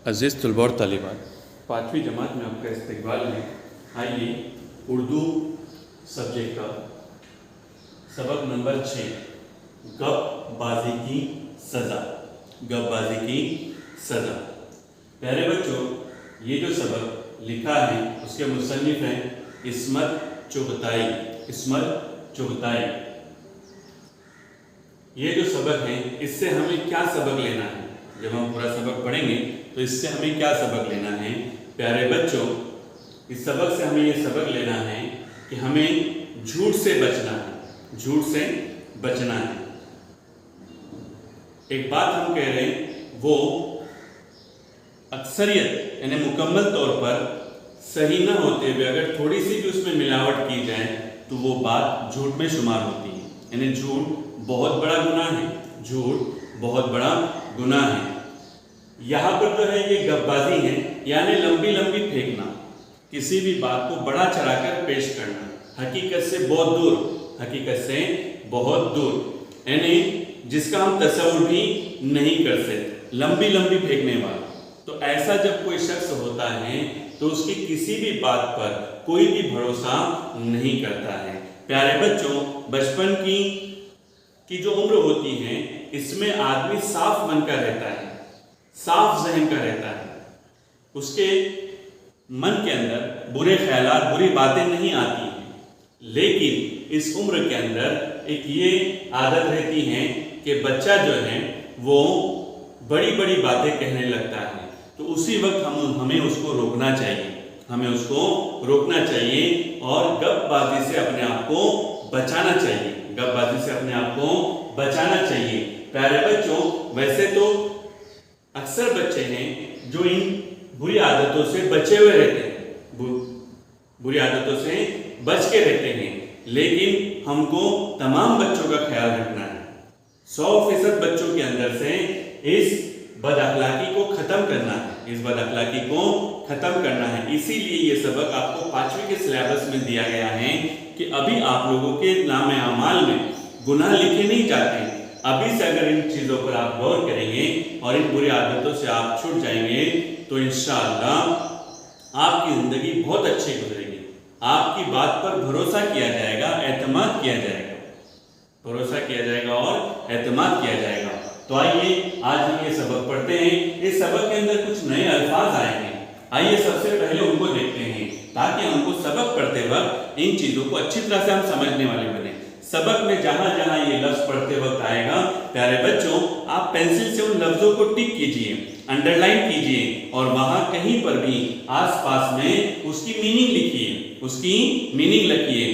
अज़ीज़ तलबा और तालिबात, 5वीं जमात में आपका इस्तकबाल है। आइए उर्दू सब्जेक्ट का सबक नंबर 6 गपबाजी की सज़ा। गपबाजी की सज़ा। प्यारे बच्चों, ये जो सबक लिखा है उसके मुसन्निफ़ हैं इस्मत चुगताई। इस्मत चुगताई। ये जो सबक है इससे हमें क्या सबक लेना है? जब हम पूरा सबक पढ़ेंगे तो इससे हमें क्या सबक लेना है? प्यारे बच्चों, इस सबक से हमें ये सबक लेना है कि हमें झूठ से बचना है। झूठ से बचना है। एक बात हम कह रहे हैं वो अक्सरियत यानी मुकम्मल तौर पर सही न होते हुए अगर थोड़ी सी भी उसमें मिलावट की जाए तो वो बात झूठ में शुमार होती है। यानी झूठ बहुत बड़ा गुनाह है। झूठ बहुत बड़ा गुनाह है। यहाँ पर जो है ये गपबाजी है, यानी लंबी लंबी फेंकना, किसी भी बात को बड़ा चढ़ाकर पेश करना, हकीकत से बहुत दूर, हकीकत से बहुत दूर, यानी जिसका हम तस्वुर भी नहीं कर सकते, लंबी लंबी फेंकने वाला। तो ऐसा जब कोई शख्स होता है तो उसकी किसी भी बात पर कोई भी भरोसा नहीं करता है। प्यारे बच्चों, बचपन की जो उम्र होती है इसमें आदमी साफ मन का रहता है, साफ जहन का रहता है। उसके मन के अंदर बुरे ख्यालात, बुरी बातें नहीं आती हैं। लेकिन इस उम्र के अंदर एक ये आदत रहती है कि बच्चा जो है वो बड़ी बड़ी बातें कहने लगता है। तो उसी वक्त हमें उसको रोकना चाहिए। हमें उसको रोकना चाहिए और गपबाजी से अपने आप को बचाना चाहिए। गपबाजी से अपने आप को बचाना चाहिए। प्यारे बच्चों, वैसे तो अक्सर बच्चे हैं जो इन बुरी आदतों से बचे हुए रहते हैं, बुरी आदतों से बच के रहते हैं। लेकिन हमको तमाम बच्चों का ख्याल रखना है। 100% बच्चों के अंदर से इस बदअखलाकी को खत्म करना है। इस बदअखलाकी को खत्म करना है। इसीलिए ये सबक आपको 5वीं के सिलेबस में दिया गया है कि अभी आप लोगों के नाम अमाल में गुनाह लिखे नहीं जाते। अभी से अगर इन चीजों पर आप गौर करेंगे और इन बुरी आदतों से आप छूट जाएंगे तो इंशाअल्लाह आपकी जिंदगी बहुत अच्छी गुजरेगी। आपकी बात पर भरोसा किया जाएगा, एतमाद किया जाएगा, भरोसा किया जाएगा और एतमाद किया जाएगा। तो आइए आज हम ये सबक पढ़ते हैं। इस सबक के अंदर कुछ नए अल्फाज आए हैं। आइए सबसे पहले उनको देखते हैं ताकि हमको सबक पढ़ते वक्त इन चीजों को अच्छी तरह से हम समझने वाले बने। सबक में जहां जहां ये लफ्ज पढ़ते वक्त आएगा, प्यारे बच्चों, आप पेंसिल से उन लफ्जों को टिक कीजिए, अंडरलाइन कीजिए और वहां कहीं पर भी आसपास में उसकी मीनिंग लिखिए, उसकी मीनिंग लिखिए।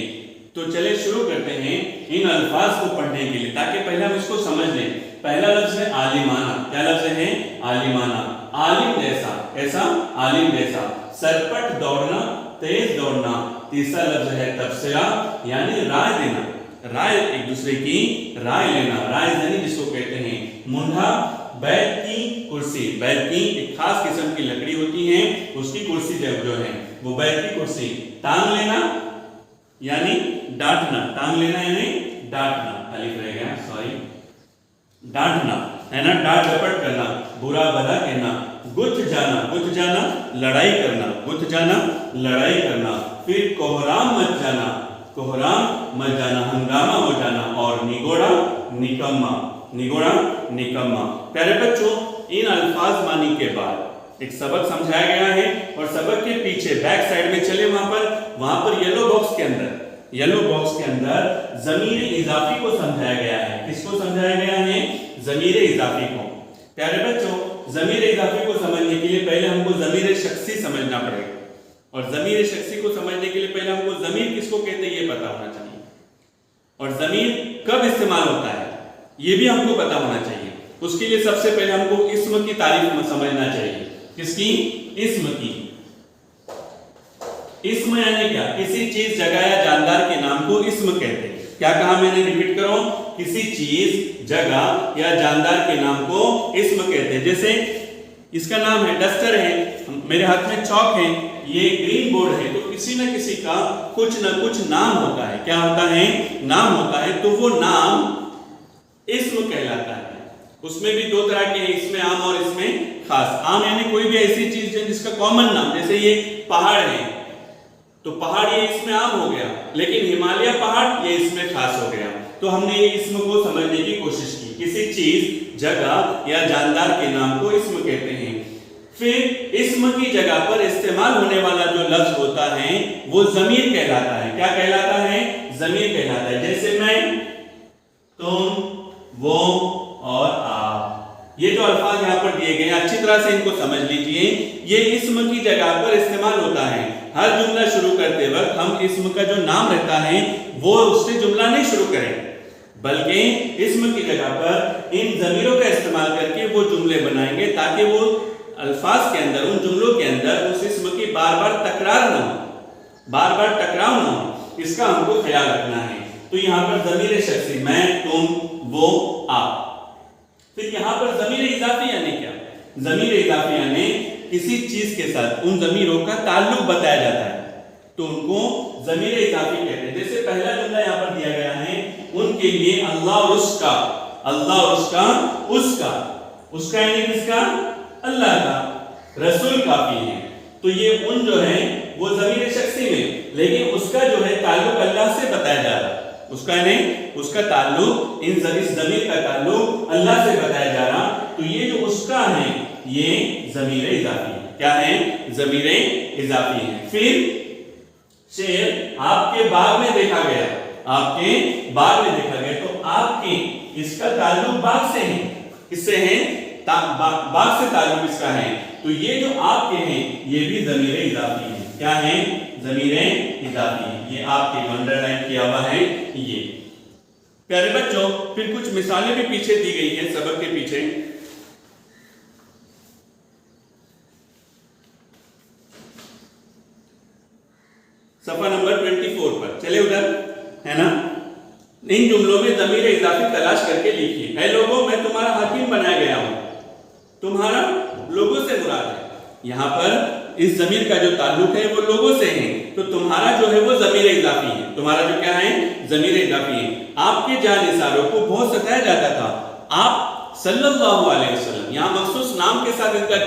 तो चले शुरू करते हैं इन अल्फाज को पढ़ने के लिए ताकि पहले हम इसको समझ लें। पहला लफ्ज है आलिमाना। क्या लफ्ज है? आलिमाना। आलिम जैसा। कैसा? आलिम जैसा। सरपट दौड़ना, तेज दौड़ना। तीसरा लफ्ज है तबसरा, यानी राय देना, राय, एक दूसरे की राय लेना, राय देनी जिसको कहते हैं। मुंढा, बैत की कुर्सी। बैत की एक खास किस्म की लकड़ी होती है, उसकी कुर्सी जो है वो बैत की कुर्सी। टांग लेना यानी डांटना। टांग लेना यानी डांटना। अलिफ रह गया, सॉरी। डांटना है ना, डांट डपट करना, बुरा भला कहना। गुथ जाना, गुथ जाना लड़ाई करना, गुथ जाना लड़ाई करना। फिर कोहराम मच जाना, कोहराम मच जाना, हंगामा हो जाना। और निगोड़ा निकम्मा, निगोड़ा निकम्मा। प्यारे बच्चों, इन अल्फाज मानी के बाद एक सबक समझाया गया है और सबक के पीछे बैक साइड में चले, वहां पर येलो बॉक्स के अंदर, येलो बॉक्स के अंदर ज़मीर इजाफी को समझाया गया है। किसको समझाया गया है? ज़मीर इजाफी को। प्यारे बच्चों, ज़मीर इजाफी को समझने के लिए पहले हमको ज़मीर शख्सी समझना पड़ेगा और ज़मीर शख्सी को समझने के लिए पहले हमको ज़मीर किसको कहते हैं ये पता होना चाहिए और ज़मीर कब इस्तेमाल होता है ये भी हमको पता होना चाहिए। उसके लिए सबसे पहले हमको इस्म की तारीफ समझना चाहिए। किसकी? इस्म की। इस्म यानी क्या? किसी चीज, जगह या जानदार के नाम को इस्म कहते हैं। क्या कहा मैंने? रिपीट करो। किसी चीज, जगह या जानदार के नाम को इस्म कहते हैं। जैसे इसका नाम है डस्टर है, मेरे हाथ में चौक है, ये ग्रीन बोर्ड है, तो किसी न किसी का कुछ न कुछ नाम होता है। क्या होता है? नाम होता है। तो वो नाम इस्म कहलाता है। उसमें भी दो तरह के हैं, इसमें आम और इसमें खास। आम यानी कोई भी ऐसी चीज है जिसका कॉमन नाम, जैसे ये पहाड़ है तो पहाड़ ये इसमें आम हो गया, लेकिन हिमालय पहाड़ ये इसमें खास हो गया। तो हमने ये इसम को समझने की कोशिश की। किसी चीज, जगह या जानदार के नाम को इसम कहते हैं। फिर इसम की जगह पर इस्तेमाल होने वाला जो लफ्ज होता है वो जमीर कहलाता है। क्या कहलाता है? जमीर कहलाता है। जैसे मैं, तुम, वो और आप, ये जो अल्फाज यहाँ पर दिए गए हैं अच्छी तरह से इनको समझ लीजिए। ये इसम की जगह पर इस्तेमाल होता है। हर जुमला शुरू करते वक्त हम इसम का जो नाम रहता है वो उससे जुमला नहीं शुरू करें, बल्कि इसम की जगह पर इन जमीरों का इस्तेमाल करके वो जुमले बनाएंगे ताकि वो अल्फाज के अंदर, उन जुमलों के अंदर उस इसम की बार बार तकरार न हो, बार बार टकराव न हो। इसका हमको ख्याल रखना है। तो यहाँ पर ज़मीर शख्सी मैं, तुम, वो, आप। फिर यहाँ पर ज़मीर इजाफी यानी क्या? ज़मीर इजाफी यानी किसी चीज के साथ उन ज़मीरों का ताल्लुक बताया जाता है तो उनको ज़मीर इजाफी कहते हैं। जैसे पहला जुमला यहाँ पर दिया गया है, उनके लिए अल्लाह और उसका, अल्लाह और उसका, उसका यानी किसका? अल्लाह का, रसूल काफी है। तो ये उन जो है वो ज़मीर शख्सी में, लेकिन उसका जो है ताल्लुक अल्लाह से बताया जा रहा है। उसका नहीं, उसका ताल्लुक, इस ज़मीर का ताल्लुक अल्लाह से बताया जा रहा। तो ये जो उसका है ये ज़मीर इजाफी है। क्या है? ज़मीर इजाफी है। फिर शेर आपके बाग में देखा गया, आपके बाग में देखा गया, तो आपके, इसका ताल्लुक बाग से है। किससे है? बाग से ताल्लुक इसका है। तो ये जो आपके हैं ये भी ज़मीर इजाफी है। क्या है? ज़मीर इजाफी है। ये आपके अंडरलाइन किया हुआ है ये। प्यारे बच्चों, फिर कुछ मिसालें भी पीछे दी गई है सबक के पीछे। सफा नंबर 24 पर चले उधर, है ना। इन जुमलों में ज़मीर इजाफी तलाश करके लिखिए। है लोगों, मैं तुम्हारा हाकिम बनाया गया हूं। तुम्हारा लोगों से मुराद है। यहाँ पर इस ज़मीर का जो ताल्लुक है वो लोगों से है, तो तुम्हारा जो है वो ज़मीर इजाफी है। तुम्हारा जो क्या है? ज़मीर इजाफी है। आपके जानिसारों को बहुत सताया जाता था। आप सल्लल्लाहु अलैहि वसल्लम, यहाँ मखसूस नाम के साथ इनका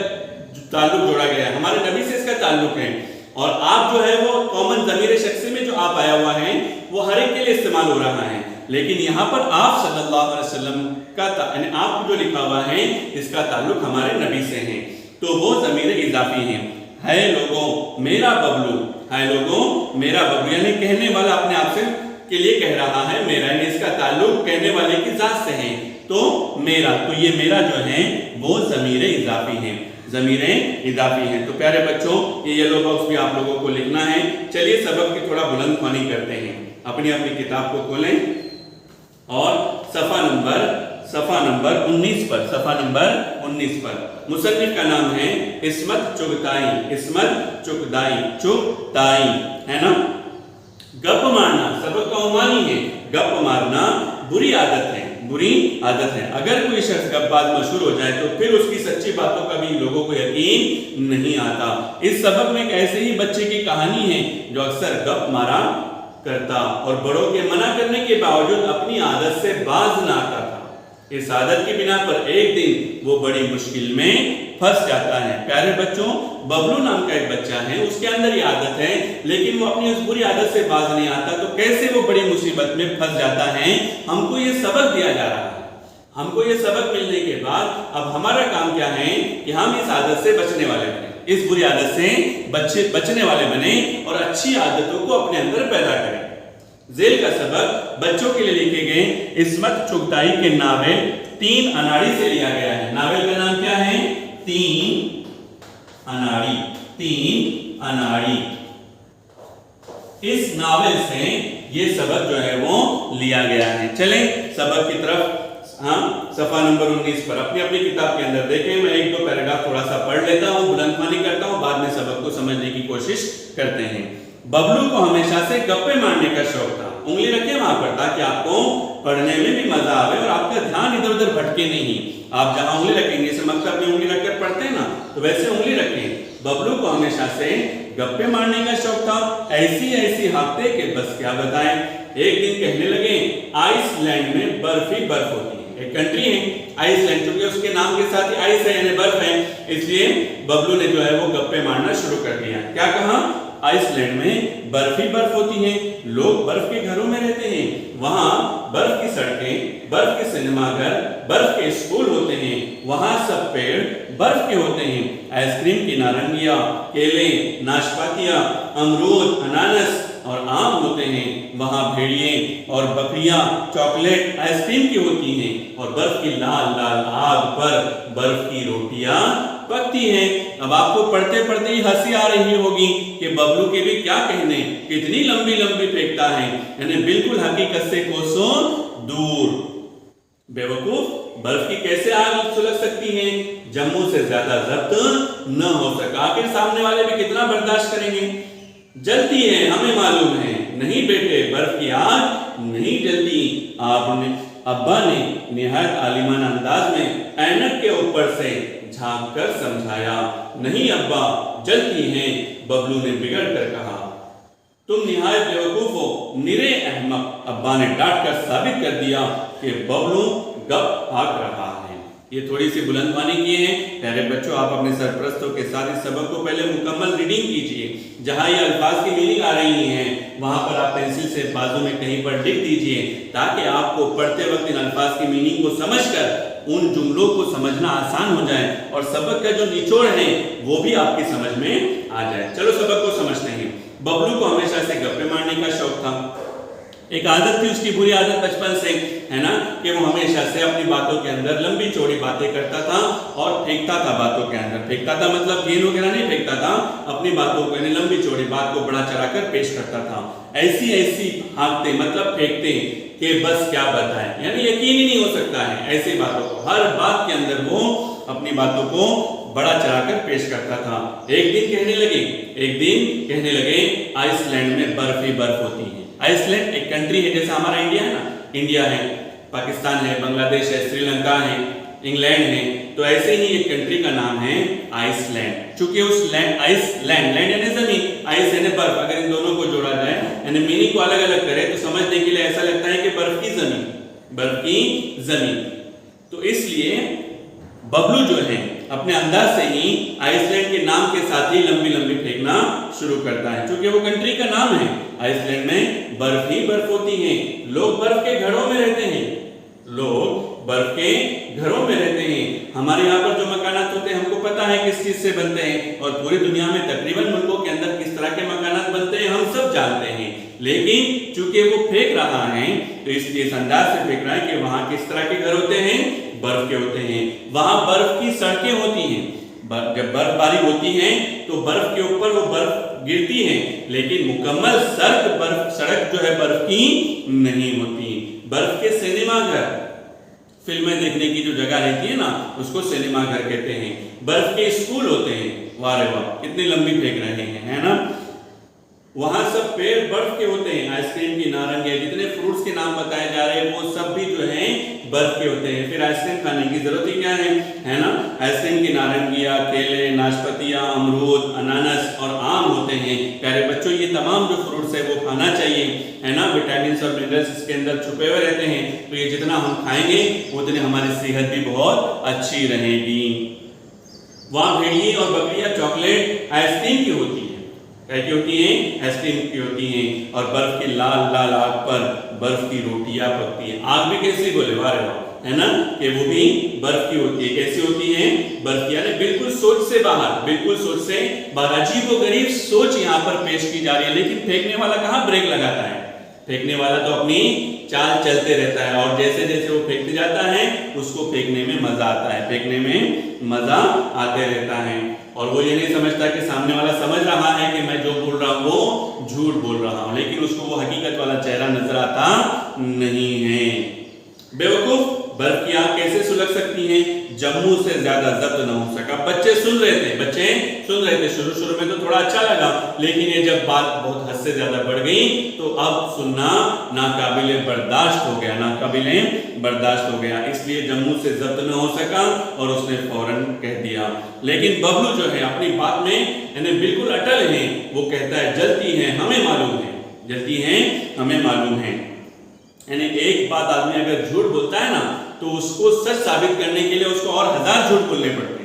ताल्लुक जोड़ा गया है, हमारे नबी से इसका ताल्लुक है। और आप जो है वो कॉमन ज़मीर शख्सी में जो आप आया हुआ है वो हर एक के लिए इस्तेमाल हो रहा है, लेकिन यहाँ पर आप सल्लल्लाहु अलैहि वसल्लम का यानी आप जो लिखा हुआ है इसका ताल्लुक हमारे नबी से है, तो वो ज़मीर इजाफी है लोगों मेरा बबलू, है लोगों मेरा बबलू, यानी कहने वाला अपने आप से के लिए कह रहा है मेरा, यानी इसका ताल्लुक कहने वाले की जात से है, तो मेरा, तो ये मेरा जो है वो ज़मीर इजाफी है, ज़मीर इजाफी है। तो प्यारे बच्चों, ये येलो बॉक्स भी आप लोगों को लिखना है। चलिए सबक की थोड़ा बुलंदख्वानी करते हैं। अपनी अपनी किताब को खोलें और सफ़ा नंबर 19 पर, सफ़ा नंबर 19 पर मुसन्निफ का नाम है इस्मत चुगताई, इस्मत चुगताई, है ना। गप मारना सबक का उन्वान ही है। गप मारना बुरी आदत है, बुरी आदत है। अगर कोई शख्स गपबाज मशहूर हो जाए तो फिर उसकी सच्ची बातों का भी लोगों को यकीन नहीं आता। इस सबक में एक ऐसे ही बच्चे की कहानी है जो अक्सर गप मारा करता और बड़ों के मना करने के बावजूद अपनी आदत से बाज न आता था। इस आदत की बिना पर एक दिन वो बड़ी मुश्किल में फंस जाता है। प्यारे बच्चों, बबलू नाम का एक बच्चा है, उसके अंदर ये आदत है, लेकिन वो अपनी उस बुरी आदत से बाज नहीं आता, तो कैसे वो बड़ी मुसीबत में फंस जाता है। हमको ये सबक दिया जा रहा है। हमको ये सबक मिलने के बाद अब हमारा काम क्या है कि हम इस आदत से बचने वाले बने, इस बुरी आदत से बचने वाले बने और अच्छी आदतों को अपने अंदर पैदा करें। जेल का सबक बच्चों के लिए लिखे गए इस्मत चुगताई के नावल 3 अनाड़ी से लिया गया है। नावल का नाम क्या है? 3 अनाड़ी। इस नावल से ये सबक जो है वो लिया गया है। चलें सबक की तरफ। हाँ, सफ़ा नंबर 19 पर अपनी अपनी किताब के अंदर देखें। मैं 1-2 पैराग्राफ थोड़ा सा पढ़ लेता हूँ, बुलंदख्वानी करता हूँ, बाद में सबक को समझने की कोशिश करते हैं। बबलू को हमेशा से गप्पे मारने का शौक था। उंगली रखें वहां पर ताकि आपको पढ़ने में भी मजा आवे और आपका ध्यान इधर उधर भटके नहीं। आप जहां उंगली रखेंगे, जैसे मकतब में उंगली रखकर पढ़ते हैं ना, तो वैसे उंगली रखें। बबलू को हमेशा से गप्पे मारने का शौक था। ऐसी हफ्ते के बस क्या बताएं। एक दिन कहने लगे आइसलैंड में बर्फ ही बर्फ होती है। एक कंट्री है आइसलैंड, क्योंकि उसके नाम के साथ ही आइस है यानी बर्फ है, इसलिए बबलू ने जो है वो गप्पे मारना शुरू कर दिया। क्या कहा? आइसलैंड में बर्फ ही बर्फ होती है, लोग बर्फ के घरों में रहते हैं, वहां बर्फ की सड़कें, बर्फ के सिनेमाघर, बर्फ के स्कूल होते हैं, वहां सब पेड़ बर्फ के होते हैं, आइसक्रीम की नारंगियां, केले, नाशपातियां, अमरूद, अनानास और आम होते हैं, वहां भेड़िए और बकरियां चॉकलेट आइसक्रीम की होती हैं, और बर्फ की लाल लाल आग पर बर्फ की रोटियां पकती हैं। अब आपको पढ़ते पढ़ते ही हंसी आ रही होगी कि बबलू के भी क्या कहने, कितनी लंबी लंबी फेंकता है, यानी बिल्कुल हकीकत से कोसों दूर। बेवकूफ, बर्फ की कैसे आग सुलग सकती है? जम्मू से ज्यादा जब्त न हो सका। आखिर सामने वाले भी कितना बर्दाश्त करेंगे? जलती है, हमें मालूम है। नहीं बेटे, बर्फ की आग नहीं जलती। आपने अब्बा ने निहायत आलिमाना अंदाज में ऐनक के ऊपर से झांक कर समझाया। नहीं अब्बा, जलती हैं, बबलू ने बिगड़ कर कहा। तुम निहायत बेवकूफ हो, निरे अहमक, अब्बा ने डांट कर साबित कर दिया कि बबलू गप हाँक रहा है। ये थोड़ी सी बुलंदवानी किए हैं। प्यारे बच्चों, आप अपने सरपरस्तों के साथ इस सबक को पहले मुकम्मल रीडिंग कीजिए। जहां ये अल्फाज की मीनिंग आ रही हैं, वहां पर आप पेंसिल से बाजू में कहीं पर लिख दीजिए, ताकि आपको पढ़ते वक्त इन अल्फाज की मीनिंग को समझकर उन जुमलों को समझना आसान हो जाए और सबक का जो निचोड़ है वो भी आपकी समझ में आ जाए। चलो सबक को समझते हैं। बबलू को हमेशा से गप्पे मारने का शौक था। एक आदत थी उसकी, बुरी आदत बचपन से, है ना, कि वो हमेशा से अपनी बातों के अंदर लंबी चौड़ी बातें करता था और फेंकता था बातों के अंदर। फेंकता था मतलब गेंद वगैरह नहीं फेंकता था, अपनी बातों को यानी लंबी चौड़ी बात को बढ़ा चढ़ाकर पेश करता था। ऐसी ऐसी हाँकते मतलब फेंकते कि बस क्या बताएं, यानी यकीन ही नहीं हो सकता है ऐसी बातों को। हर बात के अंदर वो अपनी बातों को बड़ा चढ़ाकर पेश करता था। एक दिन कहने लगे आइसलैंड में बर्फ ही बर्फ होती है। आइसलैंड एक कंट्री है, जैसा हमारा इंडिया है ना, इंडिया है, पाकिस्तान है, बांग्लादेश है, श्रीलंका है, इंग्लैंड है, तो ऐसे ही एक कंट्री का नाम है आइसलैंड। चूंकि उस लैंड यानी जमीन, आइस यानी बर्फ, अगर इन दोनों को जोड़ा जाए यानी मीनिंग को अलग अलग करें तो समझने के लिए ऐसा लगता है कि बर्फ की जमीन। तो इसलिए बबलू जो है अपने अंदाज से ही आइसलैंड के नाम के साथ ही लंबी लंबी फेंकना शुरू करता है, क्योंकि वो कंट्री का नाम है। आइसलैंड में बर्फ ही बर्फ होती है, लोग बर्फ के घरों में रहते हैं, हमारे यहाँ पर जो मकानात होते हैं हमको पता है किस चीज से बनते हैं, और पूरी दुनिया में तकरीबन मुल्कों के अंदर किस तरह के मकानात बनते हैं हम सब जानते हैं। लेकिन चूंकि वो फेंक रहा है तो इसलिए इस अंदाज से फेंक रहा है कि वहां किस तरह के घर होते हैं, बर्फ के होते हैं। वहां बर्फ की सड़कें होती हैं, जब बर्फबारी होती है तो बर्फ के ऊपर वो बर्फ गिरती है, लेकिन मुकम्मल सड़क जो है बर्फ की नहीं होती। बर्फ के सिनेमाघर, फिल्में देखने की जो जगह रहती है ना उसको सिनेमाघर कहते हैं। बर्फ के स्कूल होते हैं, वाह रे वाह कितनी लंबी फेंक रहे हैं, है ना। वहां सब पेड़ बर्फ के होते हैं, आइसक्रीम की नारंगी, जितने फ्रूट्स के नाम बताए जा रहे हैं वो सब भी जो हैं बर्फ के होते हैं। फिर आइसक्रीम खाने की जरूरत ही क्या है ना। आइसक्रीम की नारंगियां, केले, नाशपातियां, अमरूद, अनानास और आम होते हैं। प्यारे बच्चों, ये तमाम जो फ्रूट्स है वो खाना चाहिए, है ना। विटामिन और मिनरल्स इसके अंदर छुपे हुए रहते हैं, तो ये जितना हम खाएंगे उतनी हमारी सेहत भी बहुत अच्छी रहेगी। वहां भेड़िए और बकरियां चॉकलेट आइसक्रीम की होती है, क्या होती हैं, आइसक्रीम की होती हैं, और बर्फ की लाल लाल आग पर बर्फ की रोटियां पकती हैं। आग भी कैसी बोले, वाह रे वाह, है ना, कि वो भी बर्फ की होती है। कैसी होती है, बर्फ की, यानी बिल्कुल सोच से बाहर अजीब व गरीब सोच यहाँ पर पेश की जा रही है। लेकिन फेंकने वाला कहाँ ब्रेक लगाता है, फेंकने वाला तो अपनी चाल चलते रहता है, और जैसे जैसे वो फेंकते जाता है उसको फेंकने में मजा आता है, फेंकने में मजा आते रहता है। और वो ये नहीं समझता कि सामने वाला समझ रहा है कि मैं जो बोल रहा हूं वो झूठ बोल रहा हूं, लेकिन उसको वो हकीकत वाला चेहरा नजर आता नहीं है। बेवकूफ, बर्फ की आग कैसे सुलग सकती है, जम्मू से ज्यादा जब्त न हो सका। बच्चे सुन रहे थे, शुरू में तो थोड़ा अच्छा लगा, लेकिन ये जब बात बहुत हद से ज्यादा बढ़ गई तो अब सुनना नाकाबिले बर्दाश्त हो गया। इसलिए जम्मू से जब्त न हो सका और उसने फौरन कह दिया। लेकिन बबलू जो है अपनी बात में यानी बिल्कुल अटल है। वो कहता है जलती है हमें मालूम है। यानी एक बात आदमी अगर झूठ बोलता है ना तो उसको सच साबित करने के लिए उसको और 1000 झूठ बोलने पड़ते हैं।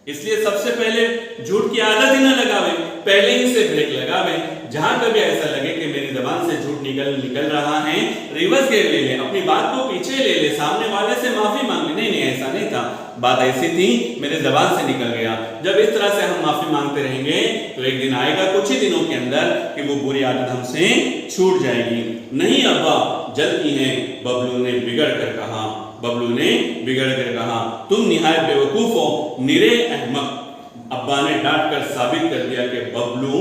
इसलिए सबसे पहले झूठ की आदत ही ना लगावे, पहले ही से ब्रेक लगावे। जहां कभी ऐसा लगे कि मेरी जबान से झूठ निकल रहा है, रिवर्स गेयर ले ले, अपनी बात को पीछे ले ले, सामने वाले से माफी मांग ले। नहीं, ऐसा नहीं था, बात ऐसी थी, मेरे जबान से निकल गया। जब इस तरह से हम माफी मांगते रहेंगे तो एक दिन आएगा कुछ ही दिनों के अंदर कि वो बुरी आदत हमसे छूट जाएगी। नहीं अब्बा, जल्दी है, बबलू ने बिगड़ कर कहा। बबलू ने बिगड़ कर कहा, तुम निहायत बेवकूफ हो, निरे अहमक। अब्बा ने डांट कर साबित कर दिया कि बबलू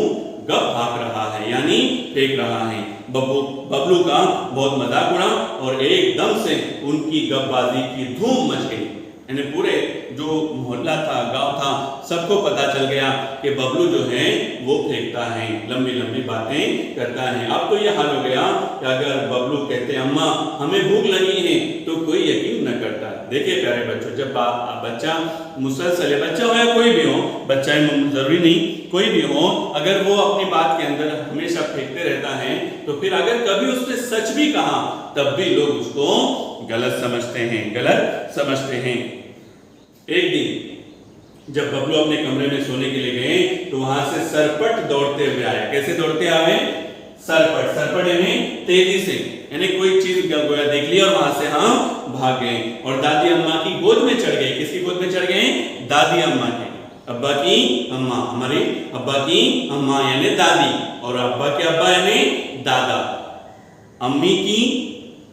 गप भाग रहा है, यानी फेंक रहा है। बबलू का बहुत मजाक उड़ा और एकदम से उनकी गपबाजी की धूम मच गई। यानी पूरे जो मोहल्ला था, गांव था, सबको पता चल गया कि बबलू जो है वो फेंकता है, लंबी लंबी बातें करता है। अब तो ये हाल हो गया कि अगर बबलू कहते अम्मा हमें भूख लगी है तो कोई यकीन न करता। देखिए प्यारे बच्चों, जब बच्चा मुसलसल है, बच्चा हो या कोई भी हो, बच्चा जरूरी नहीं, कोई भी हो, अगर वो अपनी बात के अंदर हमेशा फेंकते रहता है तो फिर अगर कभी उसने सच भी कहा तब भी लोग उसको गलत समझते हैं। एक दिन जब बबलू अपने कमरे में सोने के लिए गए तो वहां से सरपट दौड़ते हुए आया। कैसे दौड़ते आए? सरपट यानी तेजी से, यानी कोई चीज देख ली और वहां से हम भाग गए और दादी अम्मा की गोद में चढ़ गए। किसकी गोद में चढ़ गए? दादी अम्मा के। अब्बा की अम्मा, हमारे अब्बा की अम्मा यानी दादी, और अब्बा के अब्बा यानी दादा। अम्मी की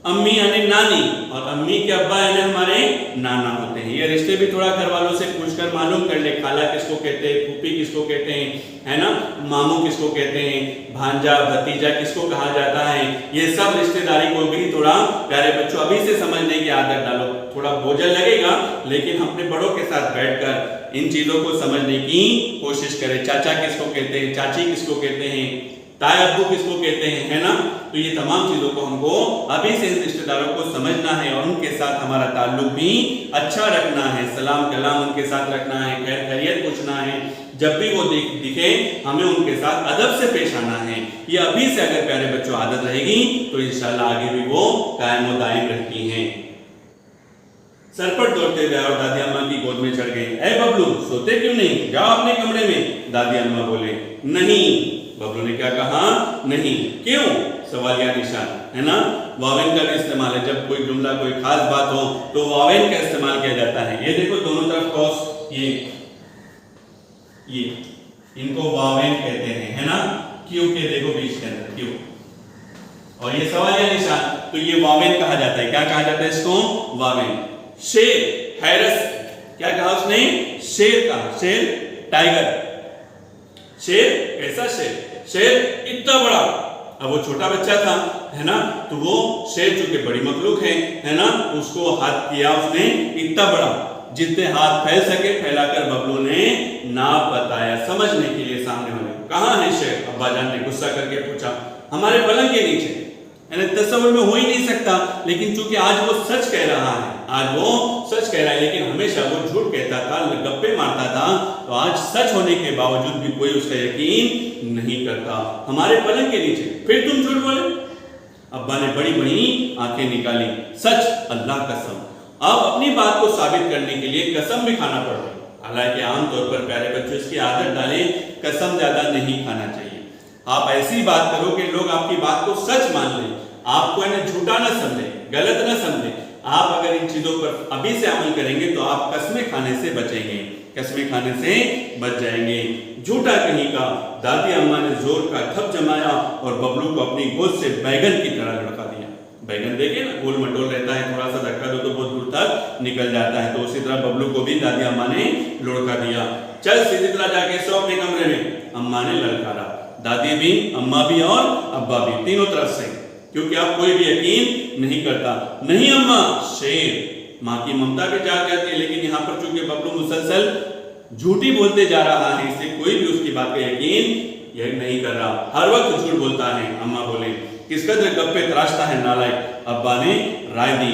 अम्मी यानी नानी, और अम्मी के अब्बा यानी हमारे नाना होते हैं। ये रिश्ते भी थोड़ा घर वालों से पूछकर मालूम कर ले, खाला किसको कहते हैं, फूफी किसको कहते हैं, है ना, मामू किसको कहते हैं, भांजा भतीजा किसको कहा जाता है। ये सब रिश्तेदारी को भी थोड़ा प्यारे बच्चों अभी से समझने की आदत डालो। थोड़ा बोझल लगेगा लेकिन अपने बड़ों के साथ बैठकर इन चीजों को समझने की कोशिश करें। चाचा किसको कहते हैं, चाची किसको कहते हैं, ताए अब्बू किसको कहते हैं, है ना। तो ये तमाम चीजों को हमको अभी से इन रिश्तेदारों को समझना है और उनके साथ हमारा ताल्लुक भी अच्छा रखना है। सलाम कलाम उनके साथ रखना है, खैर खैरियत पूछना है, जब भी वो दिखे हमें उनके साथ अदब से पेश आना है। ये अभी से अगर प्यारे बच्चों आदत रहेगी तो इंशाल्लाह आगे भी वो कायम व दायम रहती हैं। सरपट दौड़ते गए और दादी अम्मा की गोद में चढ़ गए। ऐ बबलू, सोते क्यों नहीं, जाओ अपने कमरे में। दादी अम्मा बोले नहीं। बबलू ने क्या कहा? नहीं। क्यों? सवालिया निशान, है ना। वावेन का भी इस्तेमाल है, जब कोई जुमला कोई खास बात हो तो वावेन का इस्तेमाल किया जाता है। ये देखो दोनों तरफ क्रॉस, ये इनको वावेन कहते हैं, है ना। क्यों के देखो बीच के अंदर क्यों, और ये सवालिया निशान, तो ये वावेन कहा जाता है। क्या कहा जाता है इसको? वावेन। शेर, हैरस, क्या कहा उसने? शेर कहा, शेर टाइगर। शेर कैसा शेर? शेर इतना बड़ा। अब वो छोटा बच्चा था, है ना, तो वो शेर चूंकि बड़ी मखलूक है ना, उसको हाथ किया उसने इतना बड़ा, जितने हाथ फैल सके फैलाकर बबलू ने नाप बताया समझने के लिए सामने वाले को। कहां है शेर? अब्बाजान ने गुस्सा करके पूछा। हमारे पलंग के नीचे। यानी तस्वीर में हो ही नहीं सकता, लेकिन चूंकि आज वो सच कह रहा है, आज वो सच कह रहा है, लेकिन हमेशा वो झूठ कहता था, गप्पे मारता था, तो आज सच होने के बावजूद भी कोई उसका यकीन नहीं करता। हमारे पलंग के नीचे, फिर तुम झूठ बोले? अब्बा ने बड़ी बड़ी आंखें निकाली। सच, अल्लाह कसम। अब अपनी बात को साबित करने के लिए कसम भी खाना पड़ रही। हालांकि आमतौर पर प्यारे बच्चों इसकी आदत डालें, कसम ज्यादा नहीं खाना चाहिए। आप ऐसी बात करो कि लोग आपकी बात को सच मान लें, आपको इन्हें झूठा न समझे, गलत न समझे। आप अगर इन चीजों पर अभी से अमल करेंगे तो आप कस्में खाने से बचेंगे, कस्में खाने से बच जाएंगे। झूठा कहीं का। दादी अम्मा ने जोर का थप जमाया और बबलू को अपनी गोद से बैगन की तरह लुढ़का दिया। बैगन देखे ना, गोल मटोल रहता है, थोड़ा सा धक्का दो तो बहुत दूर तक निकल जाता है, तो उसी तरह बबलू को भी दादी अम्मा ने लुढ़का दिया। चल सीधी तरह जाके सो अपने कमरे में, अम्मा ने ललकारा। दादी भी, अम्मा भी और अब्बा भी, तीनों तरफ से, क्योंकि अब कोई भी यकीन नहीं करता। नहीं अम्मा, शेर। माँ की ममता भी जाग जाती है, लेकिन यहाँ पर चूंकि बबलू मुसलसल झूठी बोलते जा रहा है, इसलिए कोई भी उसकी बात का यकीन यही नहीं कर रहा, हर वक्त झूठ बोलता है। अम्मा बोले, किस कदर गप्पे तराशता है नालायक। अब्बा ने राय दी,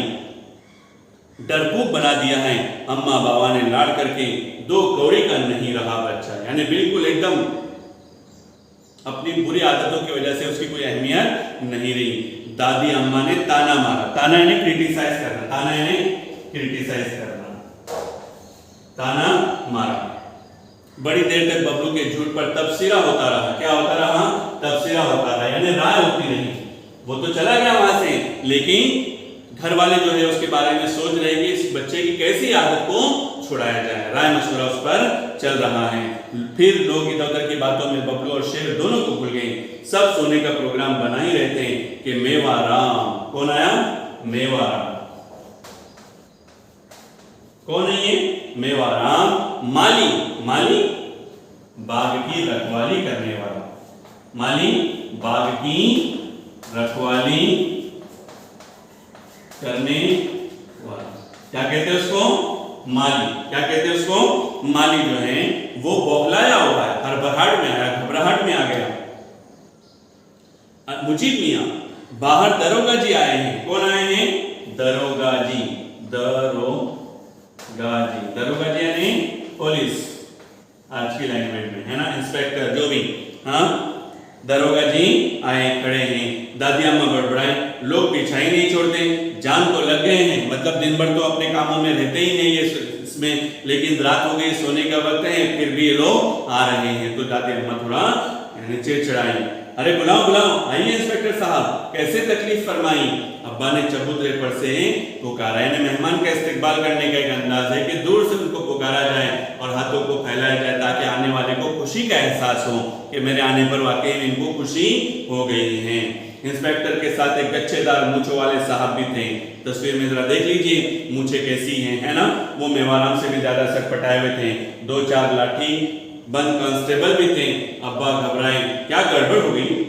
डरपोक बना दिया है। अम्मा बाबा ने लाड़ करके दो कौड़ी का नहीं रहा बच्चा, यानी बिल्कुल एकदम अपनी बुरी आदतों की वजह से उसकी कोई अहमियत नहीं रही। दादी अम्मा ने ताना मारा। ताना यानी क्रिटिसाइज करना, ताना यानी क्रिटिसाइज करना, ताना मारना। बड़ी देर तक बबलू के झूठ पर तबसरा होता रहा। क्या होता रहा? तबसरा होता रहा, यानी राय होती रही। वो तो चला गया वहां से, लेकिन घर वाले जो है उसके बारे में सोच रहे कि इस बच्चे की कैसी आदत को छुड़ाया जाए। राय मशवरा उस पर चल रहा है। फिर लोग इधर उधर की बातों में बबलू और शेर दोनों को भूल गए। सब सोने का प्रोग्राम बना ही रहते हैं कि मेवाराम। कौन आया? मेवाराम। कौन है ये? मेवाराम माली। माली बाग की रखवाली करने वाला। माली बाग की रखवाली करने वाला। क्या कहते हैं उसको? माली। क्या कहते हैं उसको? माली जो है वो बौखलाया हुआ है, हड़बड़ाहट में आया, घबराहट में आ गया। मुजीब मियां बाहर दरोगा जी आए हैं। कौन आए हैं? दरोगा जी। दरोगा जी। दरोगा जी यानी पुलिस आज की लैंग्वेज में, है ना, इंस्पेक्टर जो भी। हाँ, दरोगा जी आए, खड़े हैं। दादी अम्मा बड़बड़ाए, लोग पीछा ही नहीं छोड़ते, जान तो लग गए हैं, मतलब दिन भर तो अपने कामों में रहते ही नहीं है इसमें, लेकिन रात हो गई, सोने का वक्त है, फिर भी ये लोग आ रहे हैं। तो दादी अम्मा थोड़ा चिड़चिड़ाई। अरे बुलाओ बुलाओ, आइए इंस्पेक्टर साहब, कैसे तकलीफ फरमाई? अब्बा ने चबूतरे पर से पुकारा। यानी मेहमान का इस्तकबाल करने का एक अंदाज है कि दूर से उनको पुकारा जाए और हाथों को फैलाया जाए ताकि आने वाले को खुशी का एहसास हो कि मेरे आने पर वाकई में इनको खुशी हो गई है। इंस्पेक्टर के साथ एक गच्छेदार मूंछों वाले साहब भी थे। तस्वीर में जरा देख लीजिए मूंछें कैसी हैं, है ना। वो मेवाराम से भी ज्यादा सटपटाए हुए थे। 2-4 लाठी बंद कांस्टेबल भी थे। अब्बा घबराए, क्या गड़बड़ हो गई?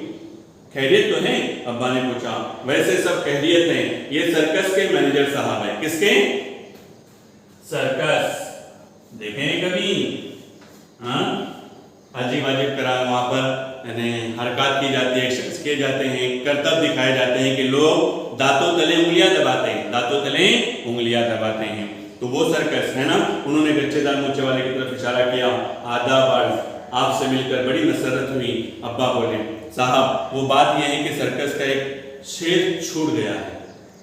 खैरियत तो है? अब्बा ने पूछा। वैसे सब खैरियत है, ये सर्कस के मैनेजर साहब है। किसके? सर्कस देखे नहीं कभी? हाँ, अजीब अजीब करा वहां पर हरकत की जाती है, एक्शंस किए जाते हैं, करतब दिखाए जाते हैं कि लोग दांतों तले उंगलियां दबाते हैं, दांतों तले उंगलियां दबाते हैं। तो वो सर्कस है ना। उन्होंने गच्छेदार मूंछे वाले की तरफ इशारा किया। आदाब अर्ज, आपसे मिलकर बड़ी मसरत हुई। अब्बा बोले, साहब वो बात यह है कि सर्कस का एक शेर छूट गया है।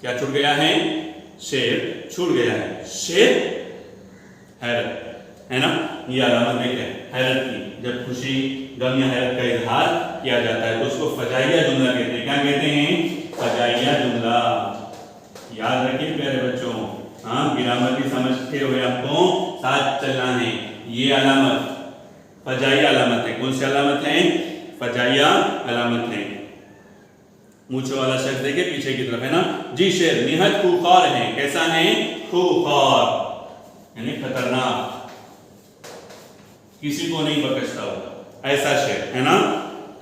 क्या छूट गया है? शेर छूट गया है। शेर हैरत, है ना, ये अलामत देखे हैरत की। जब खुशी, गम या हैरत का इजहार किया जाता है तो उसको फजाइया जुमला कहते हैं। क्या कहते हैं? फजाइया जुमला। याद रखिए प्यारे बच्चों। हाँ, ग्रामर की समझते हुए आपको साथ चलना है। ये अलामत फजाइया अलामत है। कौन सी अलामत है? फजाइया अलामत है। मूंछों वाला शख्स देखे पीछे की तरफ, है ना। जी शेर निहायत खूंखार है। कैसा है? खूंखार यानी खतरनाक, किसी को नहीं बख्शता होता, ऐसा शेर, है ना।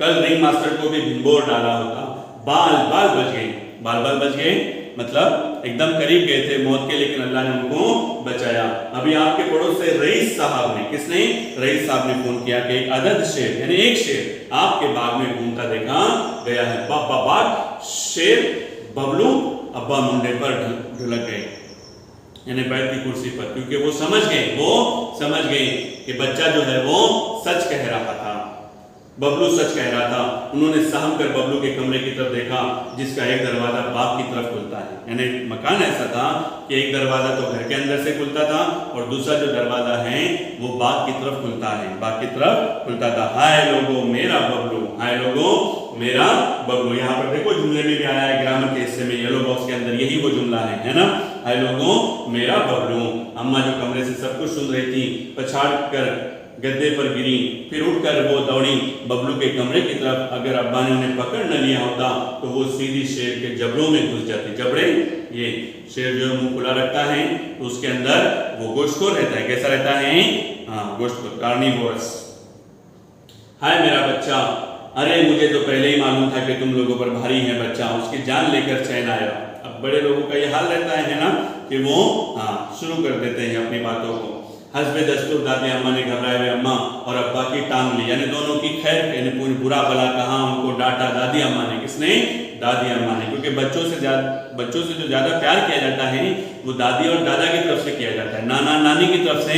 कल रिंग मास्टर को भी भिंबोर डाला होता। बाल बाल बच गए। बाल बाल बच गए मतलब एकदम करीब गए थे मौत के, लेकिन अल्लाह ने उनको बचाया। अभी आपके पड़ोस से रईस साहब ने, किसने? रईस साहब ने फोन किया कि एक अदद शेर यानी एक शेर आपके बाग में घूमता देखा गया है। बाबा बाग शेर बबलू अब्बा मुंडे पर ढुलक गए, यानी बैठ की कुर्सी पर, क्योंकि वो समझ गए कि बच्चा जो है वो सच कह रहा था, बबलू सच कह रहा था। उन्होंने सहम कर बबलू के कमरे की तरफ देखा जिसका एक दरवाजा बाग की तरफ खुलता है। यानी मकान ऐसा था कि एक दरवाजा तो घर के अंदर से खुलता था और दूसरा जो दरवाजा है वो बाग की तरफ खुलता है, बाग की तरफ खुलता था। हाय लोगो मेरा बबलू, हाय लोगो मेरा बबलू। यहाँ पर देखो जुमले में भी आया है, ग्रामर के हिस्से में येलो बॉक्स के अंदर यही वो जुमला है ना। हाय लोगो मेरा बबलू। अम्मा जो कमरे से सब कुछ सुन रही थी पछाड़ कर गद्दे पर गिरी, फिर उठकर वो दौड़ी बबलू के कमरे की तरफ। अगर अब्बा ने उन्हें पकड़ न लिया होता तो वो सीधी शेर के जबड़ों में घुस जाती। जबड़े, ये शेर जो मुंह खुला रखता है तो उसके अंदर वो गोश्तखोर रहता है। कैसा रहता है? हाँ, गोश्तखोर, कार्निवोरस। हाय मेरा बच्चा, अरे मुझे तो पहले ही मालूम था कि तुम लोगों पर भारी है बच्चा। उसकी जान लेकर चैन आया। अब बड़े लोगों का ये हाल रहता है ना कि वो शुरू कर देते हैं अपनी बातों को। हस्बे दस्तूर दादी अम्मा ने घबराए हुए अम्मा और अब्बा की टांग ली, यानी दोनों की खैर, यानी पूरी बुरा भला कहा, उनको डांटा दादी अम्मा ने। किसने? दादी अम्मा ने। क्योंकि बच्चों से जो ज्यादा प्यार किया जाता है वो दादी और दादा की तरफ से किया जाता है, नाना नानी की तरफ से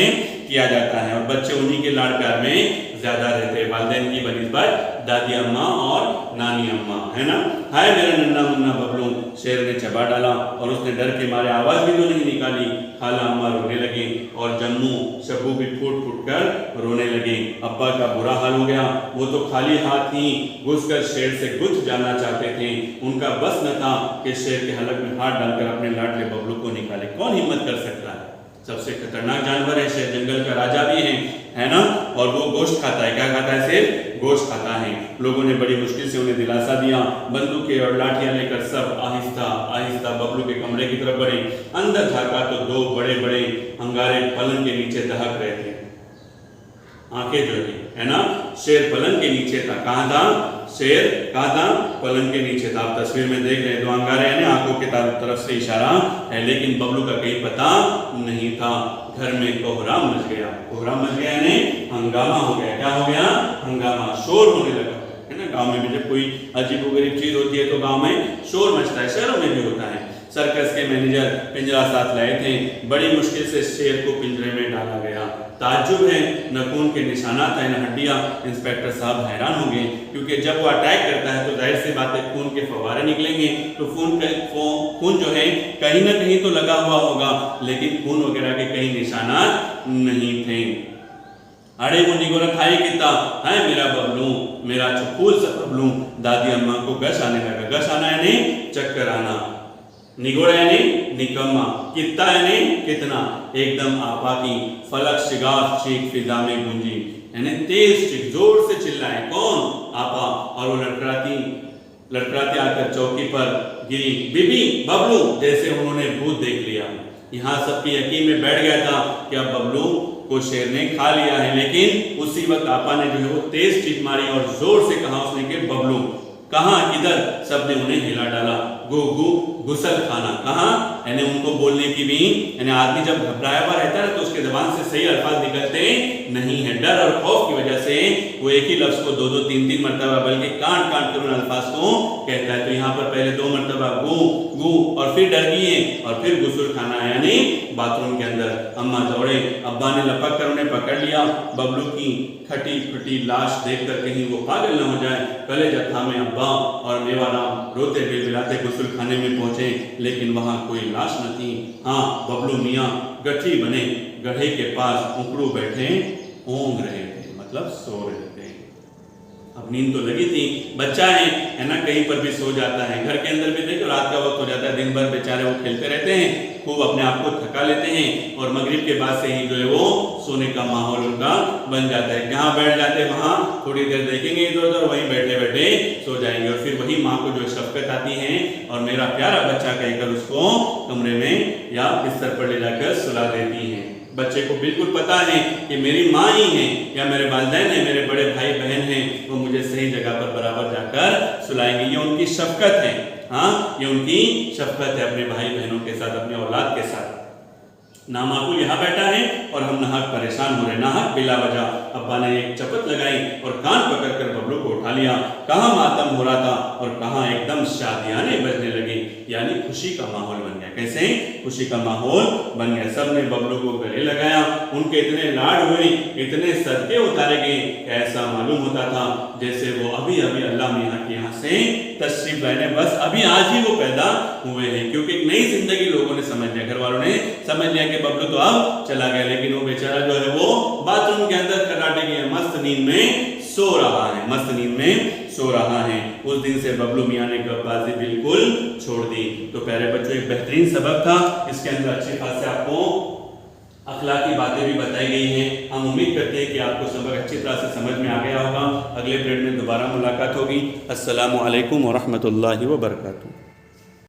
किया जाता है और बच्चे उन्हीं के लाड़ प्यार में ज्यादा रहते हैं वालिदैन की बनिस्बत दादी अम्मा और नानी अम्मा, है ना। हाय मेरा नन्ना मुन्ना बबलू, शेर ने चबा डाला और उसने डर के मारे आवाज भी तो नहीं निकाली। खाला अम्मा रोने लगी और जम्मू शब्बू भी फूट फूट कर रोने लगे। अब्बा का बुरा हाल हो गया, वो तो खाली हाथ ही घुसकर शेर से गुथ जाना चाहते थे। उनका बस न था कि शेर के हलक में हाथ डालकर अपने लाडले बबलू को निकाले। कौन हिम्मत कर सकता है? सबसे खतरनाक जानवर है शेर, जंगल का राजा भी है ना। और वो गोश्त खाता है। क्या खाता है? शेर गोश्त खाता है। लोगों ने बड़ी मुश्किल से उन्हें दिलासा दिया। बंदूकें और लाठियां लेकर सब आहिस्ता आहिस्ता बबलू के कमरे की तरफ बढ़े। अंदर झांका तो दो बड़े बड़े अंगारे पलंग के नीचे दहक रहे थे। आंखें जो है ना, शेर पलंग के नीचे था। कहाँ था शेर? कहाँ था? पलंग के नीचे था। आप तस्वीर में देख रहे हैं, दो अंगारे यानी आंखों के तरफ से इशारा है, लेकिन बबलू का कहीं पता नहीं था। घर में कोहराम मच गया। कोहराम मच गया यानी हंगामा हो गया। क्या हो गया? हंगामा, शोर होने लगा, है ना। गांव में भी जब कोई अजीबोगरीब चीज होती है तो गांव में शोर मचता है, शहरों में भी होता है। सर्कस के मैनेजर पिंजरा साथ लाए थे। बड़ी मुश्किल से शेर को पिंजरे में डाला गया। ताज्जुब है, न खून के निशानात है न हड्डियां। इंस्पेक्टर साहब हैरान हो गए, क्योंकि जब वो अटैक करता है तो जाहिर सी बात है खून के फव्वारे निकलेंगे, तो खून जो है कहीं ना कहीं तो लगा हुआ होगा, लेकिन खून वगैरह के कहीं निशानात नहीं थे। अरे वो निगोरा खाई कितना है मेरा बबलू, मेरा चुपूल सा बबलू। दादी अम्मा को गश आने लगा। गश आना यानी चक्कर आना, निगोड़ा यानी निकम्मा, कितना यानी कितना। एकदम आपा की फलक शिगाफ चीख फिजा में गूंजी, यानी तेज चीख, जोर से चिल्लाए। कौन? आपा। और वो लड़खड़ाती आकर चौकी पर गिरी। बीबी बबलू, जैसे उन्होंने भूत देख लिया। यहाँ सबकी यकीन में बैठ गया था कि अब बबलू को शेर ने खा लिया है, लेकिन उसी वक्त आपा ने जो है वो तेज चीख मारी और जोर से कहा उसने कि बबलू कहाँ, किधर? सबने उन्हें हिला डाला। गु गु गुसल खाना। कहाँ? यानी उनको बोलने की भी, यानी आदमी जब घबराया हुआ रहता है तो उसके जबान से सही अल्फाज निकलते नहीं है। डर और खौफ की वजह से वो एक ही लफ्ज को दो दो तीन तीन मरतबा बल्कि काट काट कर उन अल्फाज को कहता है। तो यहाँ पर पहले 2 मरतबा गु गु और फिर डर गए और फिर गुसल खाना यानी बाथरूम के अंदर। अम्मा दौड़े, अब्बा ने लपक कर उन्हें पकड़ लिया। बबलू की खटी फटी लाश देखकर कहीं वो पागल न हो जाए। कलेजा थामे अब्बा और मेवाराम रोते बिलबिलाते गुसल खाने में पहुंचे, लेकिन वहां कोई लाश न थी। हाँ, बबलू मियाँ गठी बने गढ़े के पास उकड़ू बैठे ऊँघ रहे थे, मतलब सो रहे थे। अब नींद तो लगी थी, बच्चा है ना, कहीं पर भी सो जाता है। घर के अंदर भी देखो रात का वक्त हो जाता है, दिन भर बेचारे वो खेलते रहते हैं, खूब अपने आप को थका लेते हैं और मगरिब के बाद से ही जो है वो सोने का माहौल उनका बन जाता है। जहाँ बैठ जाते हैं वहाँ थोड़ी देर देखेंगे इधर उधर, वहीं बैठे बैठे सो जाएंगे और फिर वही माँ को जो शफकत आती है और मेरा प्यारा बच्चा कहकर उसको कमरे में या बिस्तर पर ले जाकर सुला देती है। बच्चे को बिल्कुल पता है कि मेरी माँ ही है या मेरे वालिदैन है, मेरे बड़े भाई बहन हैं, वो मुझे सही जगह पर बराबर जाकर सुलाएंगे। ये उनकी शफकत है। हाँ, ये उनकी शफकत है अपने भाई बहनों के साथ, अपने औलाद के साथ। नामाकुल यहाँ बैठा है और हम नाहक परेशान हो रहे, नाहक बिला वजह। अब्बा ने एक चपत लगाई और कान पकड़कर बबलू को उठा लिया। कहाँ मातम हो रहा था और कहाँ एकदम शादियाने बजने लगी, यानी खुशी का माहौल बन गया। कैसे? खुशी का माहौल बन गया। सब ने बबलू को गले लगाया, उनके इतने लाड हुए, इतने सदके उतारे गए, ऐसा मालूम होता था जैसे वो अभी अभी अल्लाह मियाँ के यहाँ से तशरीफ लाए, बस अभी आज ही वो पैदा हुए हैं। क्योंकि एक नई जिंदगी लोगों ने समझ लिया, घर वालों ने समझ लिया कि बबलू तो अब चला गया, लेकिन वो बेचारा जो है वो बाथरूम के अंदर खर्राटे की मस्त नींद में सो रहा है, मस्त नींद में सो रहा है। उस दिन से बबलू मियाँ ने गपबाजी बिल्कुल छोड़ दी। तो प्यारे बच्चों, एक बेहतरीन सबक था, इसके अंदर अच्छे खासे आपको अखलाकी बातें भी बताई गई हैं। हम उम्मीद करते हैं कि आपको सबक अच्छी तरह से समझ में आ गया होगा। अगले पीरियड में दोबारा मुलाकात होगी। अस्सलामु अलैकुम व रहमतुल्लाहि व बरकातुहू।